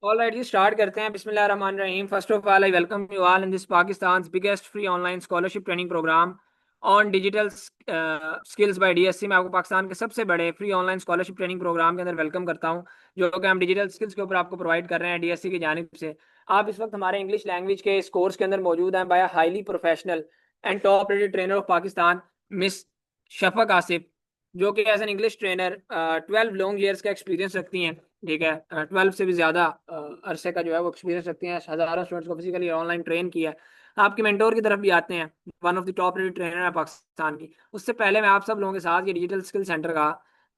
Alright जी, start करते हैं। बिस्मिल्लाहिर्रहमानिर्रहीम। First of all, I welcome you all in this Pakistan biggest free online scholarship training program on digital skills by DSC. मैं आपको पाकिस्तान के सबसे बड़े free online scholarship training program के अंदर वेलकम करता हूं, जो कि हम डिजिटल स्किल्स के ऊपर आपको प्रोवाइड कर रहे हैं डीएससी की जानिब से। आप इस वक्त हमारे इंग्लिश लैंग्वेज के इस कोर्स के अंदर मौजूद हैं by highly professional and top rated trainer of Pakistan, miss Shafaq Asif, जो कि as an English trainer 12 long years का एक्सपीरियंस रखती हैं। ठीक है, 12 से भी ज़्यादा अरसे का जो है वो एक्सपीरियंस रखती हैं। हज़ारों स्टूडेंट्स को फिजिकली ऑनलाइन ट्रेन किया है। आपके मेंटोर की तरफ भी आते हैं, one of the top rated trainer है पाकिस्तान की। उससे पहले मैं आप सब लोगों के साथ ये डिजिटल स्किल सेंटर का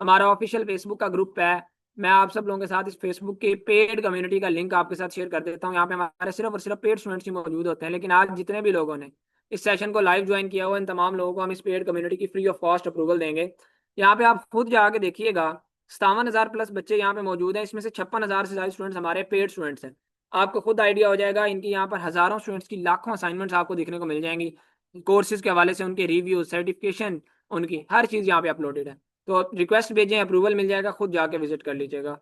हमारा ऑफिशियल फेसबुक का ग्रुप है, मैं आप सब लोगों के साथ इस फेसबुक के पेड कम्युनिटी का लिंक आपके साथ शेयर कर देता हूँ। यहाँ पे हमारे सिर्फ और सिर्फ पेड स्टूडेंट्स ही मौजूद होते हैं, लेकिन आज जितने भी लोगों ने इस सेशन को लाइव ज्वाइन किया हुआ इन तमाम लोगों को हम इस पेड कम्युनिटी की फ्री ऑफ कॉस्ट अप्रूवल देंगे। यहाँ पे आप खुद जाके देखिएगा, 57,000 प्लस बच्चे यहाँ पे मौजूद हैं। इसमें से 56,000 से ज्यादा स्टूडेंट्स हमारे पेड स्टूडेंट्स हैं। आपको खुद आइडिया हो जाएगा, इनकी यहाँ पर हजारों स्टूडेंट्स की लाखों असाइनमेंट्स आपको देखने को मिल जाएंगी। कोर्सेज के हवाले से उनके रिव्यू, सर्टिफिकेशन, उनकी हर चीज़ यहाँ पे अपलोडेड है। तो रिक्वेस्ट भेजें, अप्रूवल मिल जाएगा, खुद जाके विजिट कर लीजिएगा।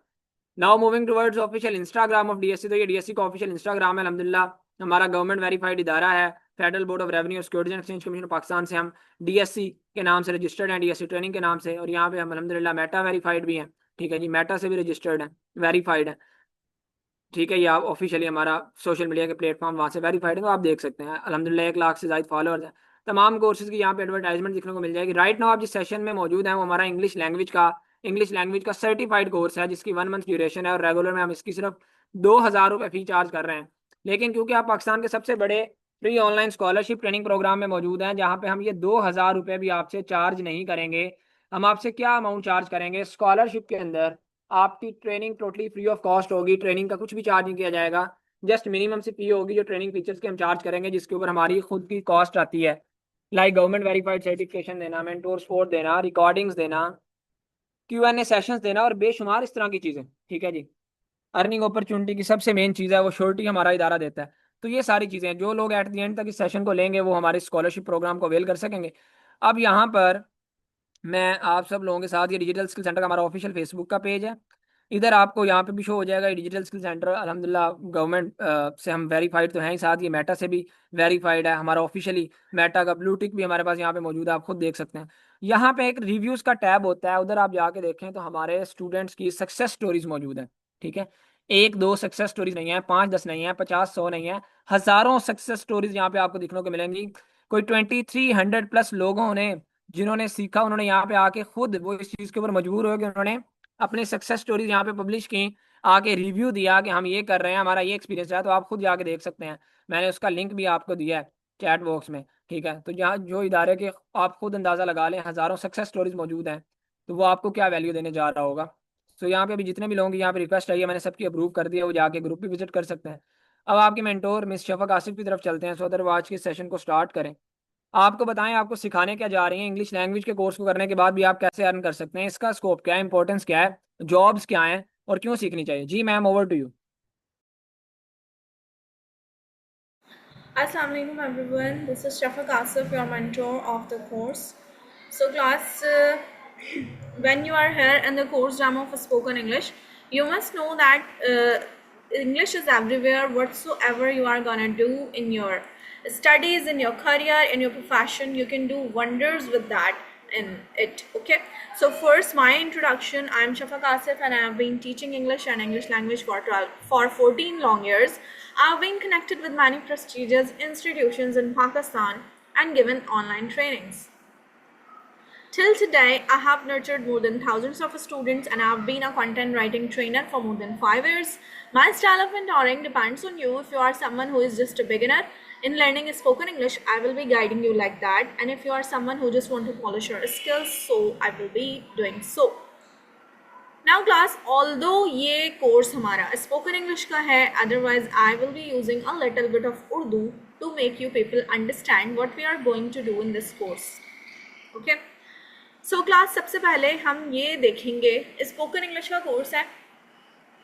Now moving towards official Instagram of DSC. तो ये डीएससी का ऑफिशियल इंस्टाग्राम है। अल्हम्दुलिल्लाह हमारा गवर्नमेंट वेरीफाइड इदारा है। Federal board of revenue securities and exchange commission Pakistan से हम डीएससी के नाम से रजिस्टर्ड हैं, डीएससी ट्रेनिंग के नाम से। और यहाँ पे हम अल्हम्दुलिल्लाह मेटा वेरीफाइड भी हैं। ठीक है जी, मेटा से भी रजिस्टर्ड है, वेरीफाइड है। ठीक है, ये आप ऑफिशियली हमारा सोशल मीडिया के प्लेटफॉर्म वहाँ से वेरीफाइड है, तो आप देख सकते हैं। अल्हम्दुलिल्लाह 1 लाख से ज़्यादा फॉलोअर्स हैं। तमाम कोर्सेज की यहाँ पे एडवर्टाइजमेंट देखने को मिल जाएगी। राइट नाउ आप जिस सेशन में मौजूद हैं वो हमारा इंग्लिश लैंग्वेज का सर्टिफाइड कोर्स है, जिसकी 1 मंथ ड्यूरेशन है। और रेगुलर में हम इसकी सिर्फ 2,000 रुपये फी चार्ज कर रहे हैं। लेकिन क्योंकि आप पाकिस्तान के सबसे बड़े free online scholarship training program में मौजूद हैं, जहाँ पे हम ये 2,000 रुपये भी आपसे चार्ज नहीं करेंगे। हम आपसे क्या अमाउंट चार्ज करेंगे स्कॉलरशिप के अंदर? आपकी training totally free of cost होगी, ट्रेनिंग का कुछ भी चार्ज नहीं किया जाएगा। जस्ट मिनिमम सी फी होगी जो ट्रेनिंग फीचर्स की हम चार्ज करेंगे, जिसके ऊपर हमारी खुद की कॉस्ट आती है, लाइक गवर्नमेंट वेरीफाइड सर्टिफिकेशन देना, मेंटोर सपोर्ट देना, रिकॉर्डिंग्स देना, क्यूएनए सेशंस देना और बेशुमार इस तरह की चीज़ें। ठीक है जी, अर्निंग अपॉर्चुनिटी की सबसे मेन चीज़ है वो श्योरिटी हमारा इदारा देता है। तो ये सारी चीज़ें जो लोग एट द एंड तक इस सेशन को लेंगे वो हमारे स्कॉलरशिप प्रोग्राम को अवेल कर सकेंगे। अब यहाँ पर मैं आप सब लोगों के साथ, ये डिजिटल स्किल सेंटर का हमारा ऑफिशियल फेसबुक का पेज है। इधर आपको यहाँ पे भी शो हो जाएगा ये डिजिटल स्किल सेंटर। अल्हम्दुलिल्लाह गवर्नमेंट से हम वेरीफाइड तो हैं ही, साथ ये मेटा से भी वेरीफाइड है। हमारा ऑफिशियली मेटा का ब्लू टिक भी हमारे पास यहाँ पे मौजूद है, आप खुद देख सकते हैं। यहाँ पे एक रिव्यूज़ का टैब होता है, उधर आप जाके देखें तो हमारे स्टूडेंट्स की सक्सेस स्टोरीज मौजूद है। ठीक है, एक दो सक्सेस स्टोरीज नहीं है, 5-10 नहीं है, 50-100 नहीं है, हज़ारों सक्सेस स्टोरीज यहाँ पे आपको देखने को मिलेंगी। कोई 2,300+ लोगों ने, जिन्होंने सीखा, उन्होंने यहाँ पे आके खुद वो इस चीज़ के ऊपर मजबूर हो कि उन्होंने अपनी सक्सेस स्टोरीज यहाँ पे पब्लिश की, आके रिव्यू दिया कि हम ये कर रहे हैं, हमारा ये एक्सपीरियंस है। तो आप खुद जाके देख सकते हैं, मैंने उसका लिंक भी आपको दिया है चैट बॉक्स में। ठीक है, तो जहाँ जो इदारे के आप खुद अंदाज़ा लगा लें, हज़ारों सक्सेस स्टोरीज मौजूद हैं, तो वो आपको क्या वैल्यू देने जा रहा होगा। तो यहाँ पे भी जितने भी लोगों की यहाँ पे रिक्वेस्ट आई है, मैंने सबकी अप्रूव कर दिया, वो जाके ग्रुप भी विजिट कर सकते हैं। अब आपके मेंटोर मिस शफक आसिफ की तरफ चलते हैं, सो अदर वो आज के सेशन को स्टार्ट करें। आपको बताएं आपको सिखाने क्या जा रही हैं, इंग्लिश लैंग्वेज के कोर्स को करने के बाद भी आप कैसे अर्न कर सकते हैं, इसका स्कोप क्या है, इंपॉर्टेंस क्या है, जॉब्स क्या हैं और क्यों सीखनी चाहिए। जी ma'am, over to you. Assalamu alaikum everyone. This is Shafaq Asif, your mentor of the course. So class, when you are here in the course demo for spoken English, you must know that English is everywhere. Whatsoever you are gonna do in your studies, in your career, in your profession, you can do wonders with that in it. Okay, so first my introduction. I am Shafaq Asif and I have been teaching English and English language for 14 long years. I have been connected with many prestigious institutions in Pakistan and given online trainings. Till today, I have nurtured more than thousands of students and I have been a content writing trainer for more than 5 years. My style of mentoring depends on you. If you are someone who is just a beginner in learning spoken English, I will be guiding you like that. And if you are someone who just want to polish your skills, so I will be doing so. Now class, although ये course हमारा spoken English का है, otherwise I will be using a little bit of Urdu to make you people understand what we are going to do in this course. Okay. So class, सबसे पहले हम ये देखेंगे spoken English का course है,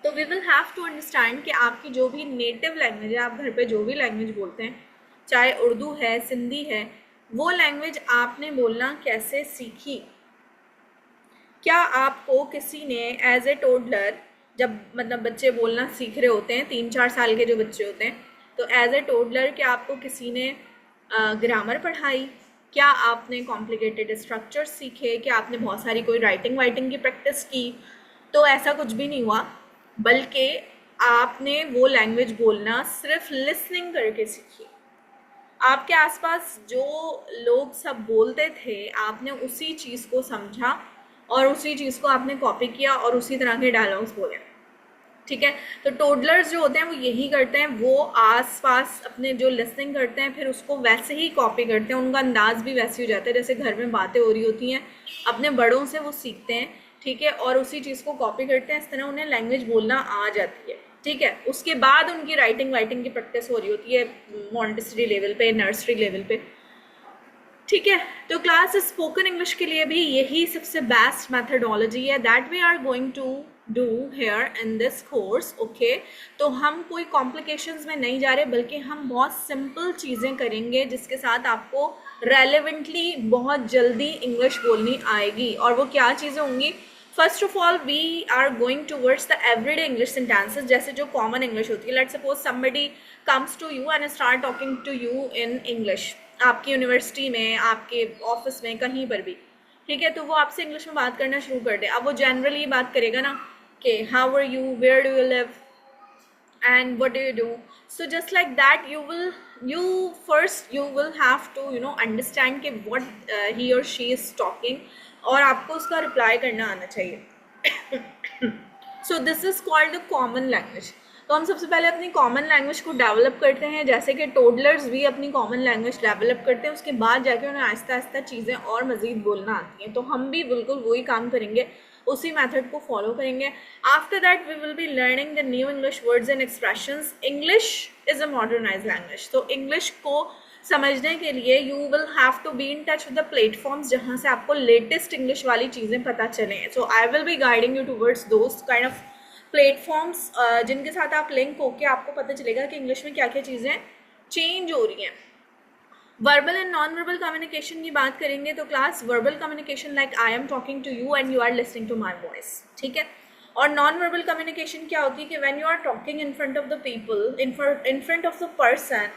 तो we will have to understand कि आपकी जो भी native language है, आप घर पे जो भी language बोलते हैं, चाहे उर्दू है, सिंधी है, वो language आपने बोलना कैसे सीखी। क्या आपको किसी ने एज ए टोडलर जब मतलब बच्चे बोलना सीख रहे होते हैं, 3-4 साल के जो बच्चे होते हैं, तो एज ए टोडलर क्या आपको किसी ने ग्रामर पढ़ाई? क्या आपने कॉम्प्लिकेटेड स्ट्रक्चर सीखे? क्या आपने बहुत सारी कोई राइटिंग वाइटिंग की प्रैक्टिस की? तो ऐसा कुछ भी नहीं हुआ, बल्कि आपने वो लैंग्वेज बोलना सिर्फ लिसनिंग करके सीखी। आपके आसपास जो लोग सब बोलते थे, आपने उसी चीज़ को समझा और उसी चीज़ को आपने कॉपी किया और उसी तरह के डायलॉग्स बोले। ठीक है, तो टोडलर्स जो होते हैं वो यही करते हैं, वो आसपास अपने जो लिसनिंग करते हैं फिर उसको वैसे ही कॉपी करते हैं, उनका अंदाज भी वैसे हो जाता है जैसे घर में बातें हो रही होती हैं, अपने बड़ों से वो सीखते हैं। ठीक है, और उसी चीज़ को कॉपी करते हैं, इस तरह उन्हें लैंग्वेज बोलना आ जाती है। ठीक है, उसके बाद उनकी राइटिंग वाइटिंग की प्रैक्टिस हो रही होती है मॉन्टेसरी लेवल पे, नर्सरी लेवल पे। ठीक है, तो क्लास स्पोकन इंग्लिश के लिए भी यही सबसे बेस्ट मैथडोलॉजी है that we are going to do here in this course. Okay, तो हम कोई कॉम्प्लिकेशंस में नहीं जा रहे, बल्कि हम बहुत सिंपल चीज़ें करेंगे जिसके साथ आपको रेलेवेंटली बहुत जल्दी इंग्लिश बोलनी आएगी। और वो क्या चीज़ें होंगी? First of all we are going towards the everyday English sentences, जैसे जो कॉमन इंग्लिश होती है। Let's suppose somebody comes to you and start talking to you in English, आपकी यूनिवर्सिटी में, आपके ऑफिस में, कहीं पर भी। ठीक है, तो वो आपसे इंग्लिश में बात करना शुरू कर दे। अब वो जनरली बात करेगा ना कि how are you, where do you live and what do you do? So just like that you will have to understand कि what he or she is talking, और आपको उसका रिप्लाई करना आना चाहिए। सो this is called the common language. तो हम सबसे पहले अपनी कॉमन लैंग्वेज को डेवलप करते हैं, जैसे कि टोडलर्स भी अपनी कॉमन लैंग्वेज डेवलप करते हैं, उसके बाद जाके उन्हें आहिस्ता आहिस्ता चीज़ें और मज़ीद बोलना आती हैं। तो हम भी बिल्कुल वही काम करेंगे, उसी मेथड को फॉलो करेंगे। After that we will be learning the new English words and expressions. English is a modernize language, तो इंग्लिश को समझने के लिए you will have to be in touch with the platforms जहाँ से आपको लेटेस्ट इंग्लिश वाली चीज़ें पता चलें। So I will be guiding you towards those kind of platforms जिनके साथ आप लिंक होके आपको पता चलेगा कि इंग्लिश में क्या क्या चीज़ें चेंज हो रही हैं। Verbal and non verbal communication की बात करेंगे तो class verbal communication like I am talking to you and you are listening to my voice. ठीक है, और नॉन वर्बल कम्युनिकेशन क्या होती है कि when you are talking in front of the people, in front of the person,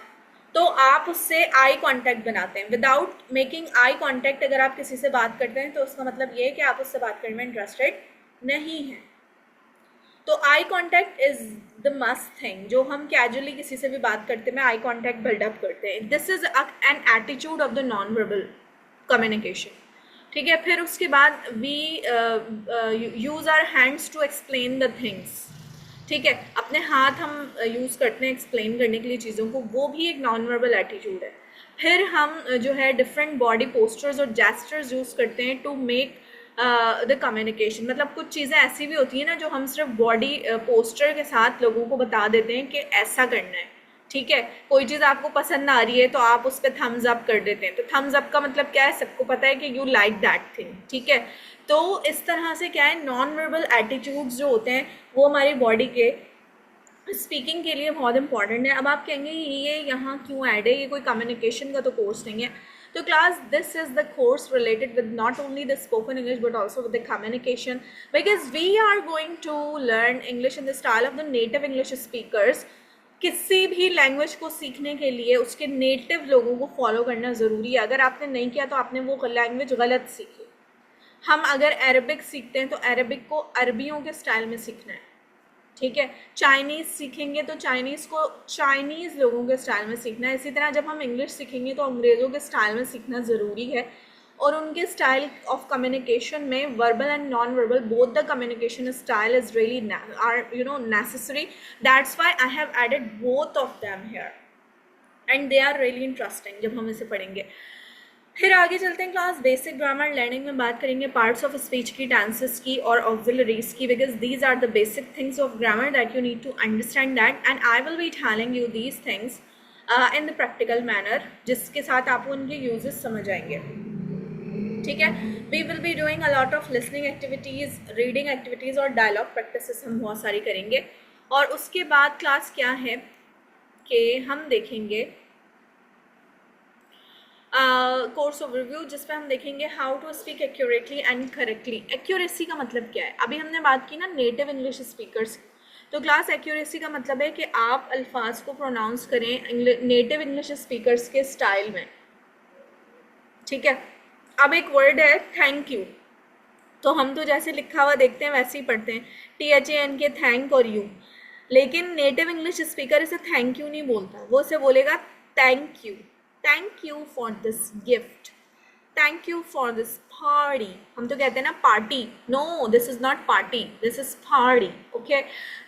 तो आप उससे आई कांटेक्ट बनाते हैं। विदाउट मेकिंग आई कांटेक्ट अगर आप किसी से बात करते हैं तो उसका मतलब ये है कि आप उससे बात करने में इंटरेस्टेड नहीं हैं। तो eye contact is the must thing, जो हम कैजुअली किसी से भी बात करते हैं आई कांटेक्ट बिल्डअप करते हैं। This is an attitude of the non verbal communication. ठीक है, फिर उसके बाद we use our hands to explain the things. ठीक है, अपने हाथ हम यूज़ करते हैं एक्सप्लेन करने के लिए चीज़ों को, वो भी एक नॉन वर्बल एटीट्यूड है। फिर हम जो है डिफरेंट बॉडी पोस्चर्स और जेस्चर्स यूज़ करते हैं टू मेक द कम्युनिकेशन। मतलब कुछ चीज़ें ऐसी भी होती हैं ना जो हम सिर्फ बॉडी पोस्चर के साथ लोगों को बता देते हैं कि ऐसा करना है। ठीक है, कोई चीज़ आपको पसंद ना आ रही है तो आप उस पर थम्स अप कर देते हैं, तो थम्स अप का मतलब क्या है, सबको पता है कि यू लाइक दैट थिंग। ठीक है, तो इस तरह से क्या है, नॉन वर्बल एटीट्यूड्स जो होते हैं वो हमारी बॉडी के स्पीकिंग के लिए बहुत इंपॉर्टेंट है। अब आप कहेंगे ये यहाँ क्यों ऐड है, ये कोई कम्युनिकेशन का तो कोर्स नहीं है। तो class this is the course related with not only the spoken English but also with the communication, because we are going to learn English in the style of the native English speakers. किसी भी language को सीखने के लिए उसके native लोगों को follow करना ज़रूरी है। अगर आपने नहीं किया तो आपने वो लैंग्वेज गलत सीखी। हम अगर अरबिक सीखते हैं तो अरबिक को अरबियों के स्टाइल में सीखना है। ठीक है, चाइनीज़ सीखेंगे तो चाइनीज़ को चाइनीज़ लोगों के स्टाइल में सीखना है। इसी तरह जब हम इंग्लिश सीखेंगे तो अंग्रेज़ों के स्टाइल में सीखना ज़रूरी है। और उनके स्टाइल ऑफ कम्युनिकेशन में verbal and non verbal both the communication style is really necessary. That's why I have added both of them here and they are really interesting जब हम इसे पढ़ेंगे। फिर आगे चलते हैं क्लास बेसिक ग्रामर लर्निंग में बात करेंगे पार्ट्स ऑफ स्पीच की, टेंसेस की और ऑक्सिलरीज की, because these are the basic things of grammar that you need to understand that and I will be telling you these things in the practical manner, जिसके साथ आपको उनके usages समझ आएंगे। ठीक है, we will be doing a lot of listening activities, reading activities और dialogue practices हम बहुत सारी करेंगे। और उसके बाद क्लास क्या है कि हम देखेंगे कोर्स ओवरव्यू, जिसपे हम देखेंगे how to speak accurately and correctly. Accuracy का मतलब क्या है? अभी हमने बात की ना नेटिव इंग्लिश स्पीकर्स, तो क्लास एक्यूरेसी का मतलब है कि आप अल्फाज को प्रोनाउंस करें नेटिव इंग्लिश स्पीकर्स के स्टाइल में, ठीक है। अब एक वर्ड है थैंक यू, तो हम तो जैसे लिखा हुआ देखते हैं वैसे ही पढ़ते हैं, THAN के थैंक और यू, लेकिन नेटिव इंग्लिश स्पीकर इसे थैंक यू नहीं बोलता, वो इसे बोलेगा thank you for this gift, thank you for this party. हम तो कहते हैं ना party, no this is not party, this is party, okay.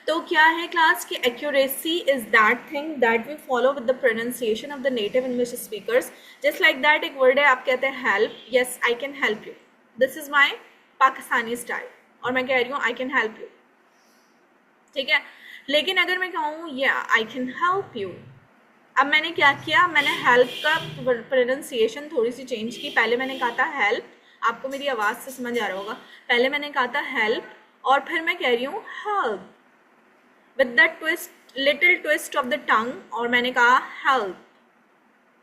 तो क्या है क्लास की accuracy is that thing that we follow with the pronunciation of the native English speakers. Just like that एक वर्ड है, आप कहते हैं help, yes I can help you, this is my Pakistani style, और मैं कह रही हूँ आई कैन हेल्प यू, ठीक है। लेकिन अगर मैं कहूँ या आई कैन हेल्प यू, अब मैंने क्या किया, मैंने हेल्प का प्रोनाउंसिएशन थोड़ी सी चेंज की। पहले मैंने कहा था हेल्प, आपको मेरी आवाज़ से समझ आ रहा होगा, पहले मैंने कहा था हेल्प और फिर मैं कह रही हूँ help with the twist, little twist of the tongue, और मैंने कहा help,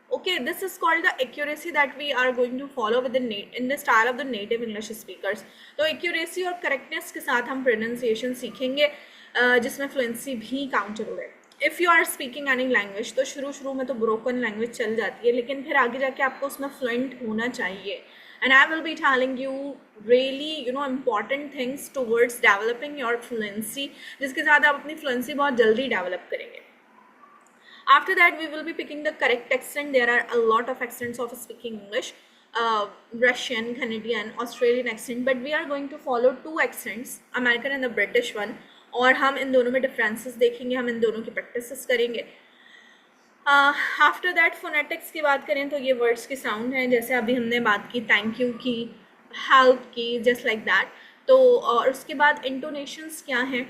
okay. This is called the accuracy that we are going to follow with in the style of the native English speakers. तो accuracy और correctness के साथ हम pronunciation सीखेंगे जिसमें fluency भी counted है। If you are speaking any language, तो शुरू में तो broken language चल जाती है, लेकिन फिर आगे जाके आपको उसमें fluent होना चाहिए। And I will be telling you really important things towards developing your fluency, जिसके साथ आप अपनी fluency बहुत जल्दी develop करेंगे। After that, we will be picking the correct accent. There are a lot of accents of speaking English, Russian, Canadian, Australian accent, but we are going to follow two accents, American and the British one. और हम इन दोनों में differences देखेंगे, हम इन दोनों की practices करेंगे। After that phonetics की बात करें तो ये वर्ड्स के साउंड हैं, जैसे अभी हमने बात की थैंक यू की, हेल्प की, जस्ट लाइक दैट। तो और उसके बाद इंटोनेशंस क्या हैं,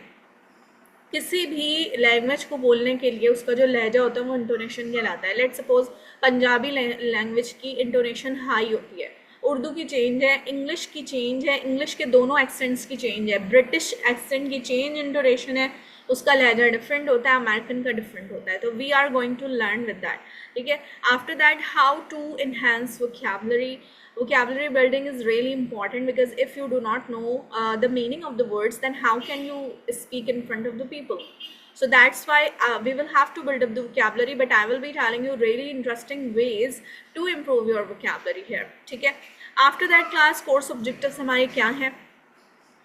किसी भी लैंग्वेज को बोलने के लिए उसका जो लहजा होता है वो इंटोनेशन कहलाता है। लेट्स सपोज पंजाबी लैंग्वेज की इंटोनेशन हाई होती है, उर्दू की चेंज है, इंग्लिश की चेंज है, इंग्लिश के दोनों एक्सेंट्स की चेंज है, ब्रिटिश एक्सेंट की चेंज इंटोनेशन है, उसका लहजा डिफरेंट होता है, अमेरिकन का डिफरेंट होता है। तो we are going to learn with that, ठीक है। After that how to enhance vocabulary. Vocabulary building is really important because if you do not know the meaning of the words, then how can you speak in front of the people? So that's why we will have to build up the vocabulary, but I will be telling you really interesting ways to improve your vocabulary here, ठीक है। After that class course objectives हमारे क्या हैं,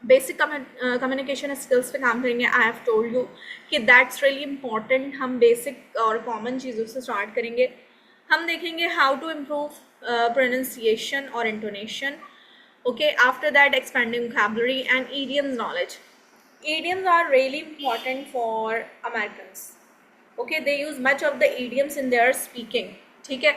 basic communication skills पे काम करेंगे। I have told you कि that's really important, हम बेसिक और कॉमन चीज़ों से स्टार्ट करेंगे। हम देखेंगे हाउ टू इम्प्रूव प्रोनाउंसिएशन और intonation, okay. After that expanding vocabulary and idioms knowledge. Idioms are really important for Americans, okay, they use much of the idioms in their speaking, ठीक है।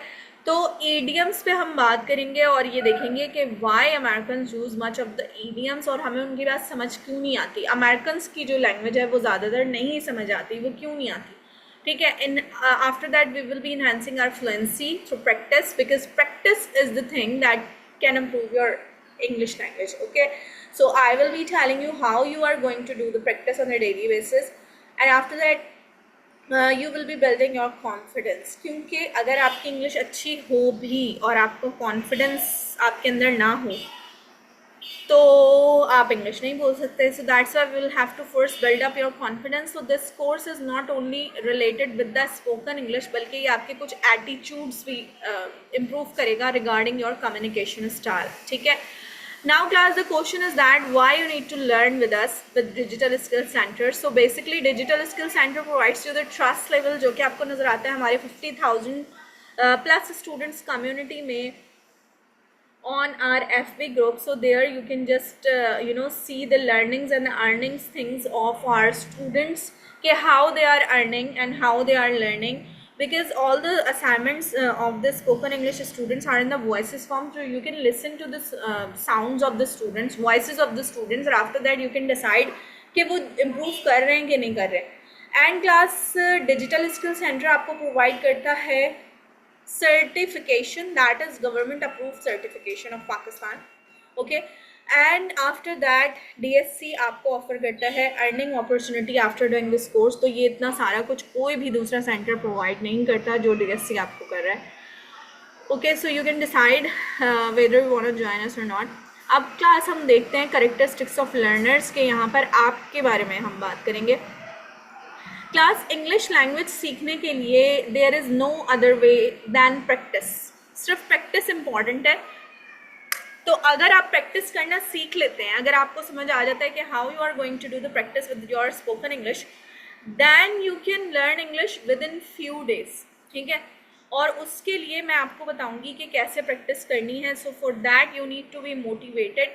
तो idioms पे हम बात करेंगे और ये देखेंगे कि why Americans use much of the idioms और हमें उनकी बात समझ क्यों नहीं आती, Americans की जो लैंग्वेज है वो ज़्यादातर नहीं समझ आती, वो क्यों नहीं आती, ठीक है। In after that we will be enhancing our fluency through practice, because practice is the thing that can improve your English language, okay. So I will be telling you how you are going to do the practice on a daily basis, and after that you will be building your confidence, क्योंकि अगर आपकी English अच्छी हो भी और आपको confidence आपके अंदर ना हो तो आप इंग्लिश नहीं बोल सकते। So that's why we will have to first build up your confidence. So this course is not only related with the spoken English, बल्कि ये आपके कुछ एटीट्यूड्स भी इम्प्रूव करेगा रिगार्डिंग योर कम्युनिकेशन स्टाइल, ठीक है। Now class, the question is that why you need to learn with us with Digital Skills Center. So basically Digital Skills Center provides you the trust level जो कि आपको नज़र आता है हमारे 50,000 plus students community में on our FB group. So there you can just see the learnings and the earnings things of our students, कि how they are earning and how they are learning, because all the assignments of the spoken English students are in the voices form, so you can listen to the sounds of the students, voices of the students, and after that you can decide कि वो improve कर रहे हैं कि नहीं कर रहे। And class digital skill centre आपको प्रोवाइड करता है certification, that is government approved certification of Pakistan, okay. And after that DSC आपको ऑफर करता है earning opportunity after doing this course. तो ये इतना सारा कुछ कोई भी दूसरा सेंटर प्रोवाइड नहीं करता जो DSC आपको कर रहा है। Okay, so you can decide whether you want to join us और नॉट. अब क्लास हम देखते हैं करेक्टरिस्टिक्स ऑफ लर्नर्स के. यहाँ पर आपके बारे में हम बात करेंगे. क्लास इंग्लिश लैंग्वेज सीखने के लिए there is no other way than practice. सिर्फ प्रैक्टिस इम्पॉर्टेंट है. तो अगर आप प्रैक्टिस करना सीख लेते हैं, अगर आपको समझ आ जाता है कि how you are going to do the practice with your spoken English, then you can learn English within few days. ठीक है, और उसके लिए मैं आपको बताऊंगी कि कैसे प्रैक्टिस करनी है. So for that you need to be motivated,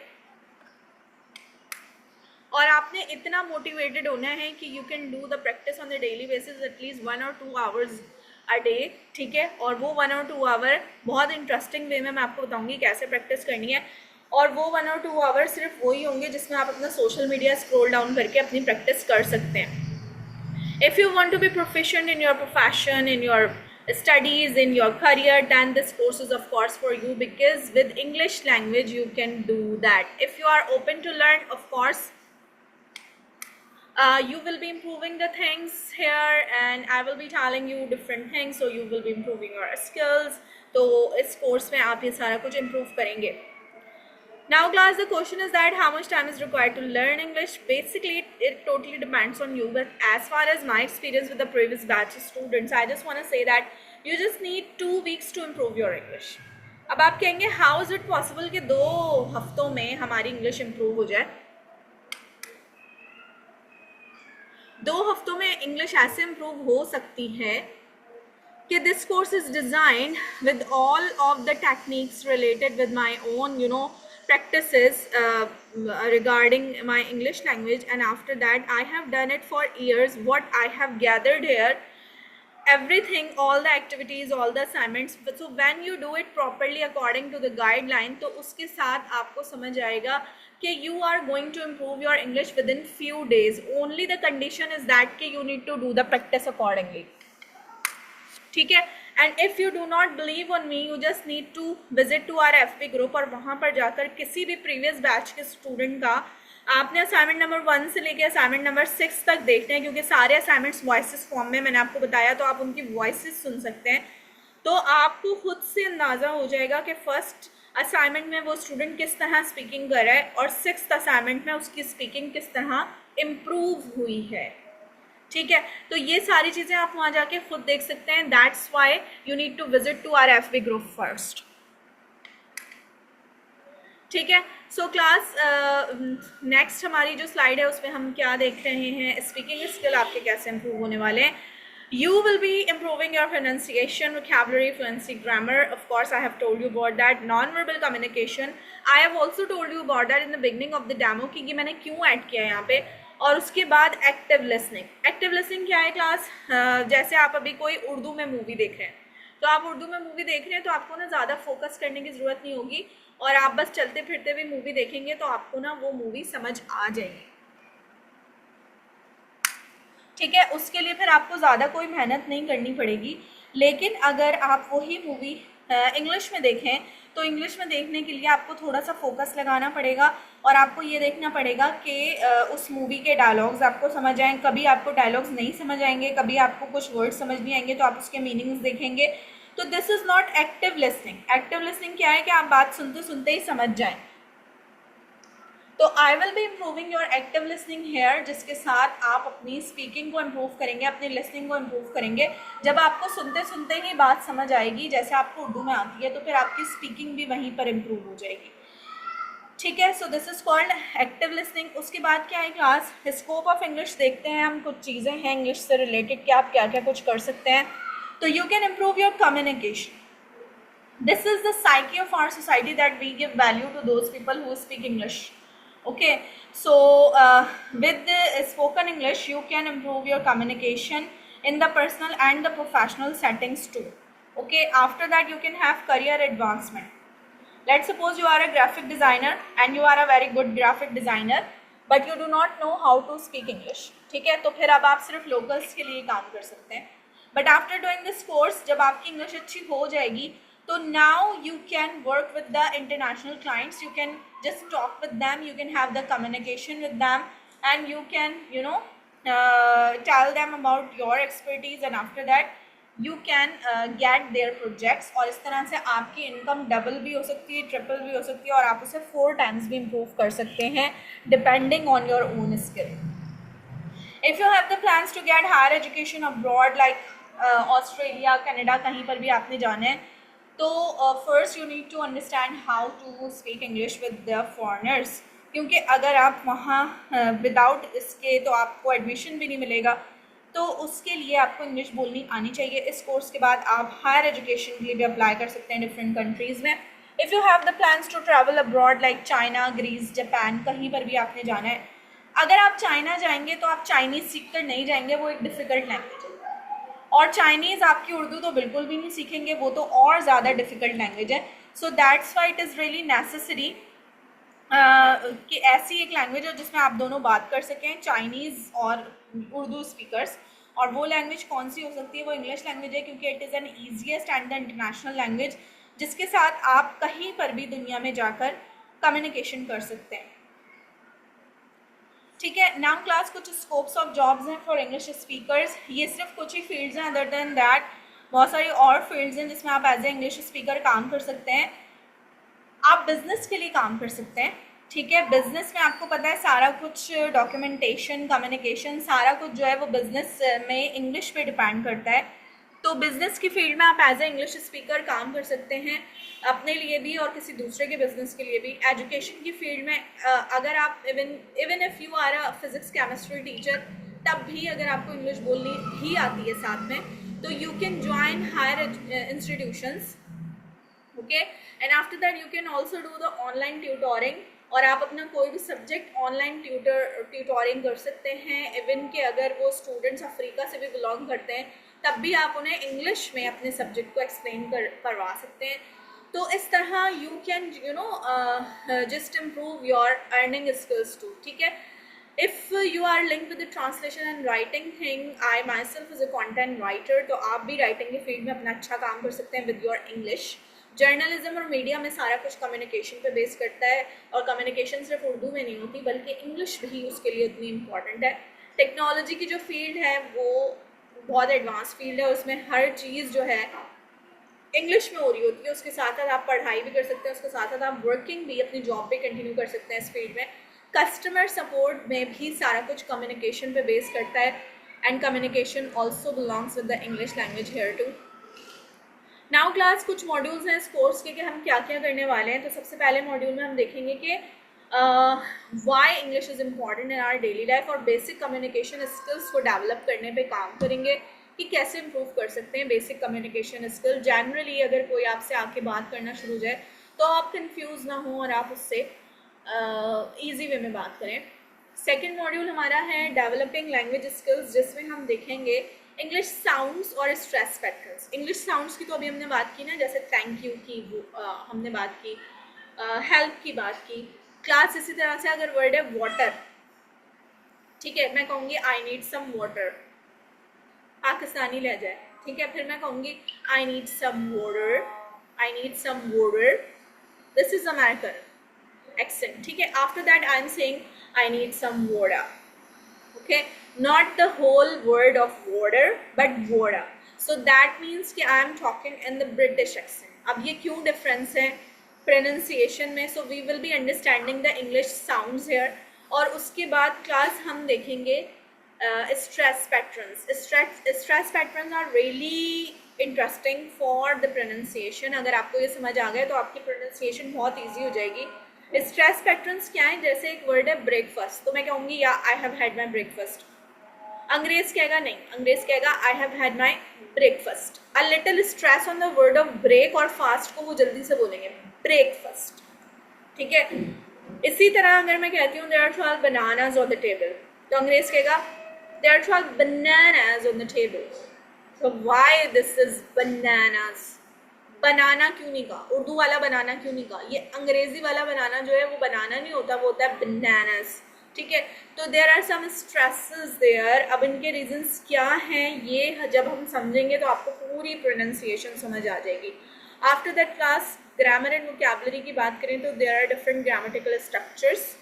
और आपने इतना मोटिवेटेड होना है कि you can do the practice on the daily basis at least 1 और 2 आवर्स अ डे. ठीक है, और वो 1 और 2 आवर बहुत इंटरेस्टिंग वे में मैं आपको बताऊंगी कैसे प्रैक्टिस करनी है. और वो 1 और 2 आवर सिर्फ वही होंगे जिसमें आप अपना सोशल मीडिया स्क्रॉल डाउन करके अपनी प्रैक्टिस कर सकते हैं. If you want to be proficient in your profession, in your studies, in your career, then this course is of course for you, because with English language you can do that. If you are open to learn, of course, you will be improving the things here, and I will be telling you different things, so you will be improving your skills. तो इस course में आप ये सारा कुछ improve करेंगे. Now class, the question is that how much time is required to learn English. Basically it totally depends on you, but as far as my experience with the previous batch of students, I just want to say that you just need 2 weeks to improve your English. अब आप कहेंगे how is it possible कि 2 हफ्तों में हमारी English improve हो जाए. 2 हफ्तों में इंग्लिश ऐसे improve हो सकती है कि this course is designed with all of the techniques related with my own, you know, practices regarding my English language, and after that I have done it for years. What I have gathered here, everything, all the activities, all the assignments. So when you do it properly according to the guideline, तो उसके साथ आपको समझ आएगा कि you are going to improve your English within few days. Only the condition is that कि you need to do the practice accordingly. ठीक है, and if you do not believe on me, you just need to visit to our FB group, और वहाँ पर जाकर किसी भी previous batch के स्टूडेंट का आपने असाइनमेंट नंबर 1 से लेके असाइनमेंट नंबर 6 तक देखते हैं, क्योंकि सारे असाइनमेंट्स वॉइसेस फॉर्म में मैंने आपको बताया, तो आप उनकी वॉइसेस सुन सकते हैं. तो आपको खुद से अंदाज़ा हो जाएगा कि फर्स्ट असाइनमेंट में वो स्टूडेंट किस तरह स्पीकिंग कर रहा है, और 6th असाइनमेंट में उसकी स्पीकिंग किस तरह इम्प्रूव हुई है. ठीक है, तो ये सारी चीज़ें आप वहाँ जाके खुद देख सकते हैं. That's why you need to visit to our FB group first. ठीक है, सो क्लास नेक्स्ट हमारी जो स्लाइड है उसमें हम क्या देख रहे हैं, स्पीकिंग स्किल आपके कैसे इम्प्रूव होने वाले हैं. You will be improving your pronunciation, vocabulary, fluency, grammar. Of course, I have told you about that. Non-verbal communication. I have also told you about that in the beginning of the demo कि ये मैंने क्यों add किया है यहाँ पे. और उसके बाद एक्टिव लिसनिंग. एक्टिव लिसनिंग क्या है क्लास? जैसे आप अभी कोई उर्दू में मूवी देख रहे हैं, तो आप उर्दू में मूवी देख रहे हैं तो आपको ना ज़्यादा फोकस करने की ज़रूरत नहीं होगी, और आप बस चलते फिरते हुए मूवी देखेंगे तो आपको ना वो मूवी समझ आ जाएगी. ठीक है, उसके लिए फिर आपको ज़्यादा कोई मेहनत नहीं करनी पड़ेगी. लेकिन अगर आप वही मूवी इंग्लिश में देखें, तो इंग्लिश में देखने के लिए आपको थोड़ा सा फोकस लगाना पड़ेगा, और आपको ये देखना पड़ेगा कि उस मूवी के डायलॉग्स आपको समझ आएँ. कभी आपको डायलॉग्स नहीं समझ आएंगे, कभी आपको कुछ वर्ड समझ नहीं आएंगे, तो आप उसके मीनिंग्स देखेंगे. तो this is not active listening. Active listening क्या है कि आप बात सुनते सुनते ही समझ जाएं. तो I will be improving your active listening here, जिसके साथ आप अपनी स्पीकिंग को इम्प्रूव करेंगे, अपनी लिसनिंग को इम्प्रूव करेंगे. जब आपको सुनते सुनते ही बात समझ आएगी, जैसे आपको उर्दू में आती है, तो फिर आपकी स्पीकिंग भी वहीं पर इम्प्रूव हो जाएगी. ठीक है, so this is called active listening. उसके बाद क्या है क्लास, स्कोप ऑफ इंग्लिश देखते हैं हम. कुछ चीज़ें हैं इंग्लिश से रिलेटेड कि आप क्या क्या कुछ कर सकते हैं. तो you can improve your communication. This is the psyche of our society that we give value to those people who speak English. Okay, so with the spoken English you can improve your communication in the personal and the professional settings too. Okay, after that you can have career advancement. Let's suppose you are a graphic designer and you are a very good graphic designer, but you do not know how to speak English. ठीक है, तो फिर अब आप सिर्फ locals के लिए काम कर सकते हैं. But after doing this course, जब आपकी English अच्छी हो जाएगी, तो now you can work with the international clients. You can just talk with them, you can have the communication with them, and you can, you know, tell them about your expertise, and after that you can get their projects, और इस तरह से आपकी income double भी हो सकती है, triple भी हो सकती है, और आप उसे 4 टाइम्स भी इम्प्रूव कर सकते हैं depending on your own skill. If you have the plans to get higher education abroad like Australia, Canada, कहीं पर भी आपने जाना है, तो first you need to understand how to speak English with the foreigners, क्योंकि अगर आप वहाँ विदाउट इसके तो आपको एडमिशन भी नहीं मिलेगा. तो उसके लिए आपको इंग्लिश बोलनी आनी चाहिए. इस कोर्स के बाद आप हायर एजुकेशन के लिए भी अप्लाई कर सकते हैं डिफरेंट कंट्रीज़ में. If you have the plans to travel abroad like China, Greece, Japan, कहीं पर भी आपने जाना है. अगर आप चाइना जाएंगे तो आप चाइनीज़ सीख कर नहीं जाएंगे, वो एक डिफ़िकल्ट लैंग्वेज है. और चाइनीज़ आपकी उर्दू तो बिल्कुल भी नहीं सीखेंगे, वो तो और ज़्यादा डिफ़िकल्ट लैंग्वेज है. So that's why it is really necessary कि ऐसी एक लैंग्वेज हो जिसमें आप दोनों बात कर सकें, चाइनीज़ और उर्दू स्पीकर्स. और वो लैंग्वेज कौन सी हो सकती है? वो इंग्लिश लैंग्वेज है, क्योंकि it is an easiest and the international language जिसके साथ आप कहीं पर भी दुनिया में जाकर कम्युनिकेशन कर सकते हैं. ठीक है. नाउ क्लास, कुछ स्कोप्स ऑफ जॉब्स हैं फॉर इंग्लिश स्पीकर्स. ये सिर्फ कुछ ही फील्ड्स हैं, अदर देन दैट बहुत सारी और फील्ड्स हैं जिसमें आप एज ए इंग्लिश स्पीकर काम कर सकते हैं. आप बिजनेस के लिए काम कर सकते हैं. ठीक है. बिजनेस में आपको पता है सारा कुछ डॉक्यूमेंटेशन, कम्युनिकेशन, सारा कुछ जो है वो बिजनेस में इंग्लिश पे डिपेंड करता है. तो बिजनेस की फील्ड में आप एज ए इंग्लिश स्पीकर काम कर सकते हैं, अपने लिए भी और किसी दूसरे के बिजनेस के लिए भी. एजुकेशन की फील्ड में अगर आप even if you are a physics chemistry teacher, तब भी अगर आपको इंग्लिश बोलनी भी आती है साथ में, तो you can join higher institutions. Okay. And after that you can also do the online tutoring, और आप अपना कोई भी सब्जेक्ट ऑनलाइन ट्यूटोरिंग कर सकते हैं. इवन कि अगर वो स्टूडेंट्स अफ्रीका से भी बिलोंग करते हैं, तब भी आप उन्हें इंग्लिश में अपने सब्जेक्ट को एक्सप्लेन करवा सकते हैं. तो इस तरह you can just improve your earning skills too. ठीक है. If you are link with the translation and writing thing, I myself is a content writer, तो आप भी राइटिंग की फील्ड में अपना अच्छा काम कर सकते हैं विद योर इंग्लिश. जर्नलिज्म और मीडिया में सारा कुछ कम्युनिकेशन पे बेस करता है, और कम्युनिकेशन सिर्फ उर्दू में नहीं होती बल्कि इंग्लिश भी उसके लिए उतनी इम्पॉर्टेंट है. टेक्नोलॉजी की जो फील्ड है वो बहुत एडवांस फील्ड है, उसमें हर चीज़ जो है इंग्लिश में हो रही होती है. उसके साथ साथ आप पढ़ाई भी कर सकते हैं, उसके साथ साथ आप वर्किंग भी अपनी जॉब पे कंटिन्यू कर सकते हैं इस फील्ड में. कस्टमर सपोर्ट में भी सारा कुछ कम्युनिकेशन पे बेस करता है, and communication also belongs with the English language here too. Now class, कुछ मॉड्यूल्स हैं इस कोर्स के कि हम क्या क्या करने वाले हैं. तो सबसे पहले मॉड्यूल में हम देखेंगे कि why English is important in our daily life, और बेसिक कम्युनिकेशन स्किल्स को डेवलप करने पे काम करेंगे कि कैसे इम्प्रूव कर सकते हैं बेसिक कम्युनिकेशन स्किल. जनरली अगर कोई आपसे आके बात करना शुरू हो जाए तो आप कंफ्यूज ना हो और आप उससे ईजी वे में बात करें. सेकेंड मॉड्यूल हमारा है डेवलपिंग लैंग्वेज स्किल्स, जिसमें हम देखेंगे इंग्लिश साउंड्स और स्ट्रेस पैटर्न्स. इंग्लिश साउंड्स की तो अभी हमने बात की ना, जैसे थैंक यू की हमने बात की, हेल्प की बात की. क्लास इसी तरह से अगर वर्ड है वाटर, ठीक है, मैं कहूँगी I need some water, Pakistani लहजा है. ठीक है. फिर मैं कहूँगी I need some water, I need some water, this is American accent. ठीक है. After that I am saying I need some water. Okay, not the whole word of water but water. So that means कि I am talking in the British accent. अब ये क्यों difference है pronunciation में? So we will be understanding the English sounds here. और उसके बाद class हम देखेंगे stress patterns. Stress patterns are really interesting for the pronunciation. अगर आपको ये समझ आ गया तो आपकी pronunciation बहुत easy हो जाएगी. स्ट्रेस पैटर्न्स क्या है? जैसे एक वर्ड है ब्रेकफास्ट, तो मैं कहूँगी या I have had my breakfast. अंग्रेज कहेगा नहीं, अंग्रेज कहेगा I have had my breakfast. A little stress on the word of break और फास्ट को वो जल्दी से बोलेंगे ब्रेकफास्ट. ठीक है. इसी तरह अगर मैं कहती हूँ there are 12 bananas on the table, तो अंग्रेज कहेगा there are 12 bananas on the table. So why this is bananas? Banana क्यों नहीं कहा? उर्दू वाला बनाना क्यों नहीं कहा? ये अंग्रेजी वाला बनाना जो है वो बनाना नहीं होता, वो होता है बनानास. ठीक है. तो there are some stresses there. अब इनके रीजंस क्या हैं ये जब हम समझेंगे तो आपको पूरी प्रोनाउंसिएशन समझ आ जाएगी. After that class grammar and vocabulary की बात करें तो there are different grammatical structures